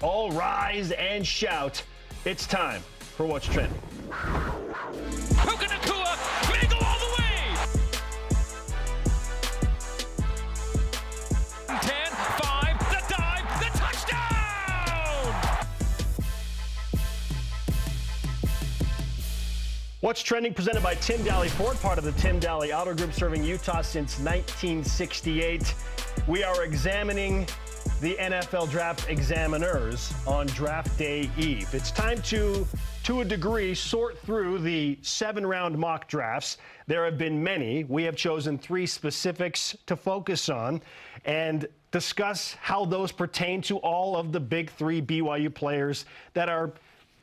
All rise and shout. It's time for What's Trending. Puka Nacua may go all the way. 10, 5, the dive, the touchdown. What's Trending, presented by Tim Daly Ford, part of the Tim Daly Auto Group, serving Utah since 1968. We are examining the NFL draft examiners on draft day eve. It's time to a degree, sort through the 7-round mock drafts. There have been many. We have chosen 3 specifics to focus on and discuss how those pertain to all of the big 3 BYU players that are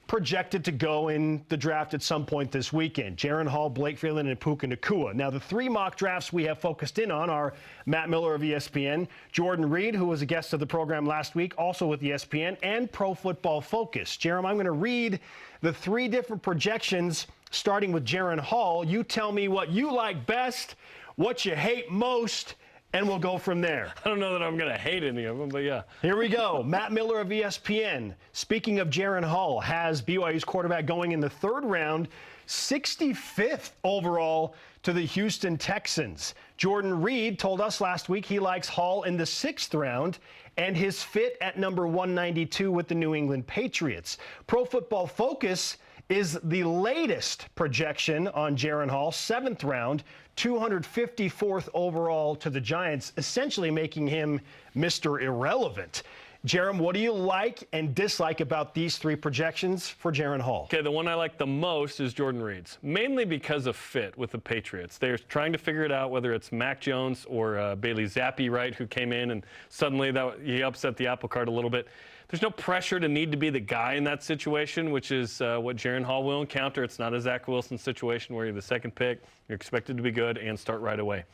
projected to go in the draft at some point this weekend. Jaren Hall, Blake Freeland, and Puka Nacua. Now, the 3 mock drafts we have focused in on are Matt Miller of ESPN, Jordan Reed, who was a guest of the program last week, also with ESPN, and Pro Football Focus. Jarom, I'm going to read the 3 different projections, starting with Jaren Hall. You tell me what you like best, what you hate most, and we'll go from there. I don't know that I'm going to hate any of them, but yeah. Here we go. Matt Miller of ESPN, speaking of Jaren Hall, has BYU's quarterback going in the 3rd round, 65th overall to the Houston Texans. Jordan Reed told us last week he likes Hall in the 6th round and his fit at number 192 with the New England Patriots. Pro Football Focus is the latest projection on Jaren Hall, 7th round, 254th overall to the Giants, essentially making him Mr. Irrelevant. Jarom, what do you like and dislike about these 3 projections for Jaren Hall? Okay, the one I like the most is Jordan Reed's, mainly because of fit with the Patriots. They're trying to figure it out, whether it's Mac Jones or Bailey Zappi, right, who came in and suddenly he upset the apple cart a little bit. There's no pressure to need to be the guy in that situation, which is what Jaren Hall will encounter. It's not a Zach Wilson situation where you're the 2nd pick, you're expected to be good and start right away.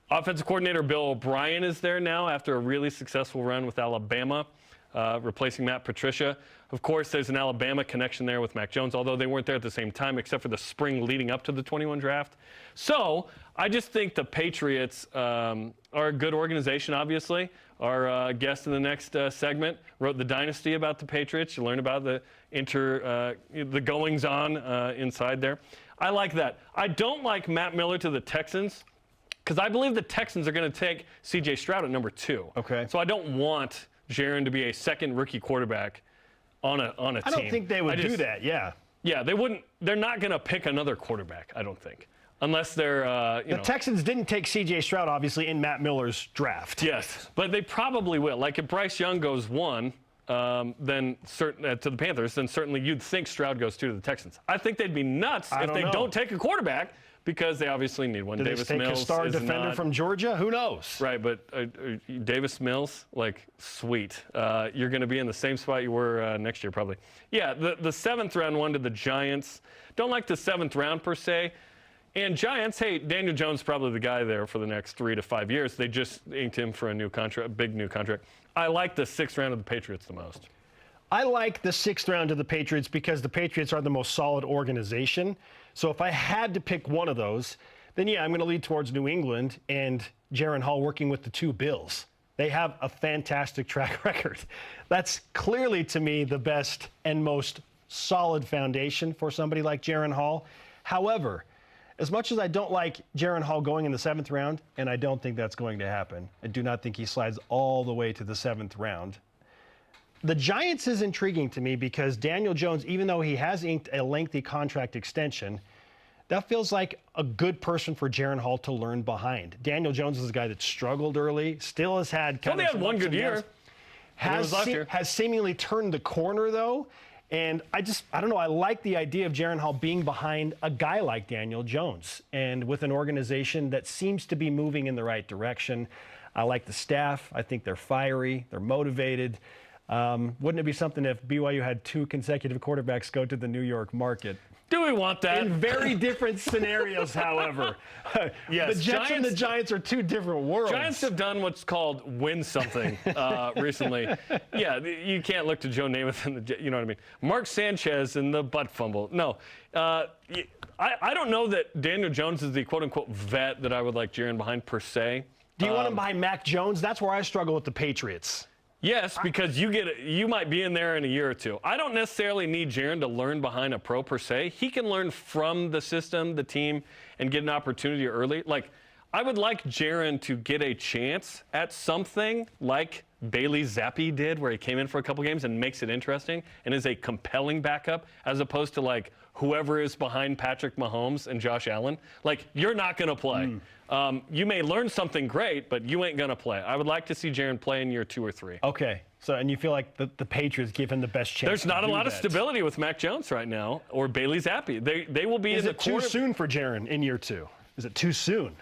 Offensive coordinator Bill O'Brien is there now after a really successful run with Alabama, replacing Matt Patricia. Of course, there's an Alabama connection there with Mac Jones, although they weren't there at the same time except for the spring leading up to the 21 draft. So I just think the Patriots are a good organization, obviously. Our guest in the next segment wrote The Dynasty about the Patriots. You learn about the goings-on inside there. I like that. I don't like Matt Miller to the Texans because I believe the Texans are going to take C.J. Stroud at number 2. Okay. So I don't want Jaren to be a 2nd rookie quarterback on a team. I don't think they would do that, yeah. Yeah, they wouldn't. They're not going to pick another quarterback, I don't think. Unless they're, The Texans didn't take C.J. Stroud, obviously, in Matt Miller's draft. Yes, but they probably will. Like if Bryce Young goes 1, then to the Panthers, then certainly you'd think Stroud goes 2 to the Texans. I think they'd be nuts if they don't take a quarterback because they obviously need one. Did Davis they take Mills a star is defender not, from Georgia? Who knows? Right, but Davis Mills, like, sweet. You're going to be in the same spot you were next year probably. Yeah, the 7th round one to the Giants. Don't like the 7th round per se. And Giants, hey, Daniel Jones probably the guy there for the next 3 to 5 years. They just inked him for a new contract, a big new contract. I like the 6th round of the Patriots the most. I like the 6th round of the Patriots because the Patriots are the most solid organization. So if I had to pick one of those, then yeah, I'm going to lead towards New England and Jaren Hall working with the 2 Bills. They have a fantastic track record. That's clearly, to me, the best and most solid foundation for somebody like Jaren Hall. However, as much as I don't like Jaren Hall going in the 7th round, and I don't think that's going to happen, I do not think he slides all the way to the 7th round. The Giants is intriguing to me because Daniel Jones, even though he has inked a lengthy contract extension, that feels like a good person for Jaren Hall to learn behind. Daniel Jones is a guy that struggled early, still has had kind of had one good year. Has seemingly turned the corner, though. And I don't know, I like the idea of Jaren Hall being behind a guy like Daniel Jones and with an organization that seems to be moving in the right direction. I like the staff. I think they're fiery. They're motivated. Wouldn't it be something if BYU had 2 consecutive quarterbacks go to the New York market? Do we want that? In very different scenarios, however. Yes, the Jets and the Giants are 2 different worlds. Giants have done what's called win something recently. Yeah, you can't look to Joe Namath and you know what I mean. Mark Sanchez and the butt fumble. No, I don't know that Daniel Jones is the quote-unquote vet that I would like Jaren behind per se. Do you want him behind Mac Jones? That's where I struggle with the Patriots. Yes, because you might be in there in a year or two. I don't necessarily need Jaren to learn behind a pro per se. He can learn from the system, the team, and get an opportunity early. Like, I would like Jaren to get a chance at something like Bailey Zappi did, where he came in for a couple games and makes it interesting and is a compelling backup, as opposed to like whoever is behind Patrick Mahomes and Josh Allen. Like, you're not going to play. You may learn something great, but you ain't going to play. I would like to see Jaren play in year 2 or 3. Okay. So, and you feel like the Patriots give him the best chance. There's not a lot of stability with Mac Jones right now, or Bailey Zappi. They will be in the too soon for Jaren in year 2? Is it too soon?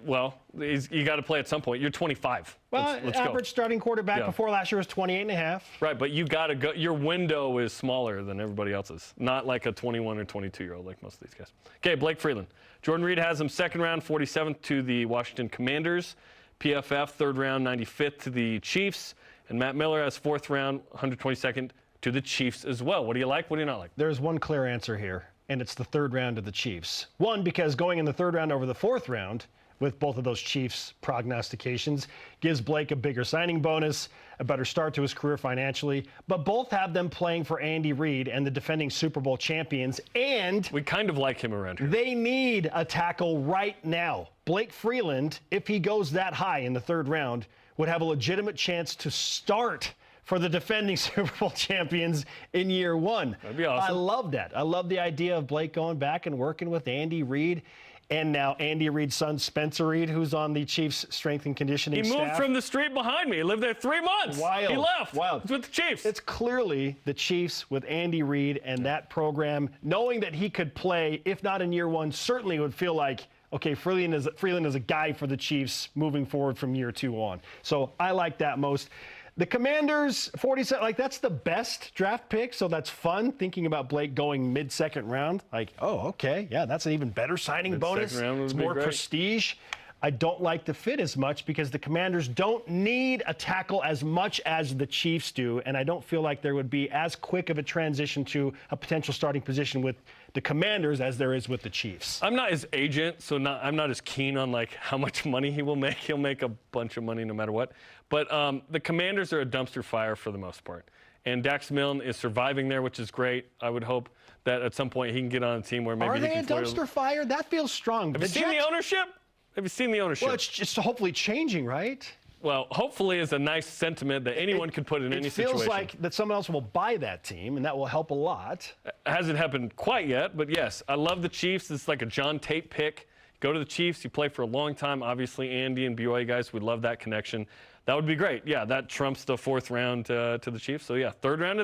Well, you got to play at some point. You're 25. Well, let's average go. starting quarterback before last year was 28.5. Right, but you got to go. Your window is smaller than everybody else's. Not like a 21 or 22-year-old like most of these guys. Okay, Blake Freeland. Jordan Reed has him 2nd round, 47th to the Washington Commanders. PFF 3rd round, 95th to the Chiefs. And Matt Miller has 4th round, 122nd to the Chiefs as well. What do you like? What do you not like? There's one clear answer here, and it's the 3rd round of the Chiefs. One, because going in the 3rd round over the 4th round with both of those Chiefs prognostications gives Blake a bigger signing bonus, a better start to his career financially. But both have them playing for Andy Reid and the defending Super Bowl champions, and we kind of like him around here. They need a tackle right now. Blake Freeland, if he goes that high in the 3rd round, would have a legitimate chance to start for the defending Super Bowl champions in year 1. That'd be awesome. I love that. I love the idea of Blake going back and working with Andy Reid. And now Andy Reid's son, Spencer Reid, who's on the Chiefs strength and conditioning staff. He moved from the street behind me. He lived there 3 months. Wild. He left. Wild. It's with the Chiefs. It's clearly the Chiefs with Andy Reid and that program, knowing that he could play, if not in year 1, certainly would feel like, okay, Freeland is a guy for the Chiefs moving forward from year 2 on. So I like that most. The Commanders, 47, like that's the best draft pick, so that's fun thinking about Blake going mid-2nd round. Like, oh, okay, yeah, that's an even better signing bonus. It's more prestige. I don't like the fit as much because the Commanders don't need a tackle as much as the Chiefs do, and I don't feel like there would be as quick of a transition to a potential starting position with the Commanders as there is with the Chiefs. I'm not his agent, so I'm not as keen on like how much money he will make. He'll make a bunch of money no matter what. But the Commanders are a dumpster fire for the most part. And Dax Milne is surviving there, which is great. I would hope that at some point he can get on a team where maybe he can Are they a dumpster fire? That feels strong. Have you seen the ownership? Have you seen the ownership? Well, it's just hopefully changing, right? Well, hopefully is a nice sentiment that anyone could put in any situation. It feels like that someone else will buy that team, and that will help a lot. Hasn't happened quite yet, but yes, I love the Chiefs. It's like a John Tate pick. Go to the Chiefs. You play for a long time. Obviously, Andy and BYU guys, we love that connection. That would be great. Yeah, that trumps the 4th round to the Chiefs. So, yeah, 3rd round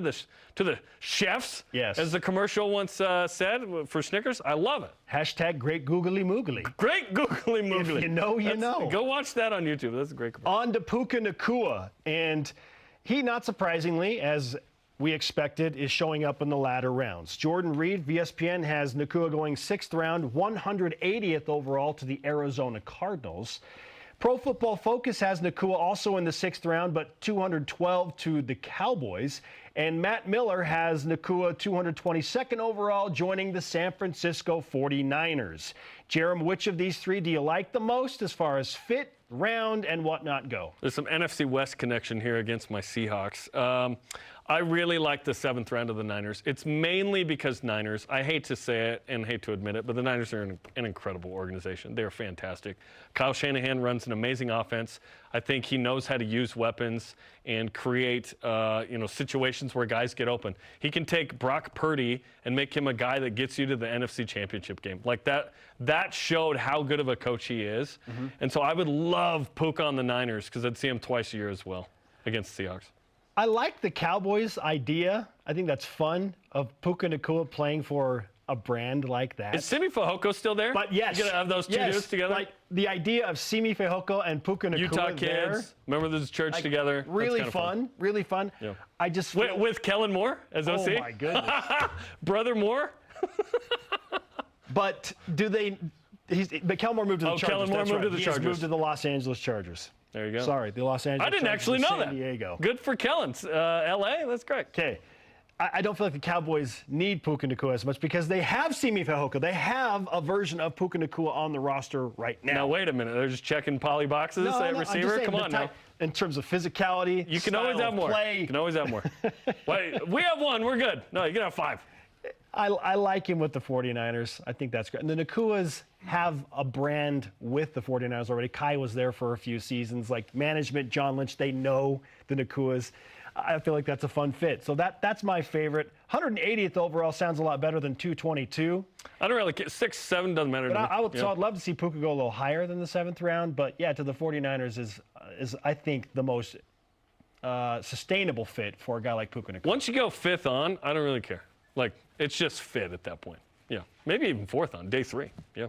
to the chefs, yes, as the commercial once said for Snickers. I love it. Hashtag great googly moogly. Great googly moogly. If you know, you know. Go watch that on YouTube. That's a great commercial. On to Puka Nacua. And he, not surprisingly, as we expected, is showing up in the latter rounds. Jordan Reed, ESPN, has Nacua going 6th round, 180th overall to the Arizona Cardinals. Pro Football Focus has Nacua also in the 6th round, but 212 to the Cowboys. And Matt Miller has Nacua 222nd overall, joining the San Francisco 49ers. Jarom, which of these 3 do you like the most as far as fit, round, and whatnot go? There's some NFC West connection here against my Seahawks. I really like the 7th round of the Niners. It's mainly because Niners, I hate to say it and hate to admit it, but the Niners are an incredible organization. They're fantastic. Kyle Shanahan runs an amazing offense. I think he knows how to use weapons and create situations where guys get open. He can take Brock Purdy and make him a guy that gets you to the NFC Championship game. Like that showed how good of a coach he is. Mm-hmm. And so I would love Puka on the Niners because I'd see him twice a year as well against the Seahawks. I like the Cowboys idea. I think that's fun of Puka Nacua playing for a brand like that. Is Simi Fehoko still there? But yes. You're going to have those two dudes together? Like the idea of Simi Fehoko and Puka Nacua Utah kids. There, remember there's church together? Really fun. Really fun. Yeah. I just with Kellen Moore as OC? Oh, my goodness. Brother Moore? But but Kellen Moore moved to the Chargers. Kellen Moore moved to the Chargers. He's moved to the Los Angeles Chargers. There you go. Sorry, the Los Angeles Chargers. I didn't actually know San Diego. Good for Kellen. L.A., that's great. Okay. I don't feel like the Cowboys need Puka Nacua as much because they have Simi Fehoko. They have a version of Puka Nacua on the roster right now. Now, wait a minute. They're just checking poly boxes at receiver? Come on now. in terms of physicality. You can always have more. Play. You can always have more. Wait, we have one. We're good. No, you can have 5. I like him with the 49ers. I think that's great. And the Nacuas have a brand with the 49ers already. Kai was there for a few seasons. Like management, John Lynch, they know the Nacuas. I feel like that's a fun fit. So that's my favorite. 180th overall sounds a lot better than 222. I don't really care. 6, 7 doesn't matter to me. So I'd love to see Puka go a little higher than the 7th round. But, yeah, to the 49ers is I think, the most sustainable fit for a guy like Puka Nacua. Once you go 5th on, I don't really care. Like, it's just fit at that point. Yeah. Maybe even 4th on, day 3. Yeah.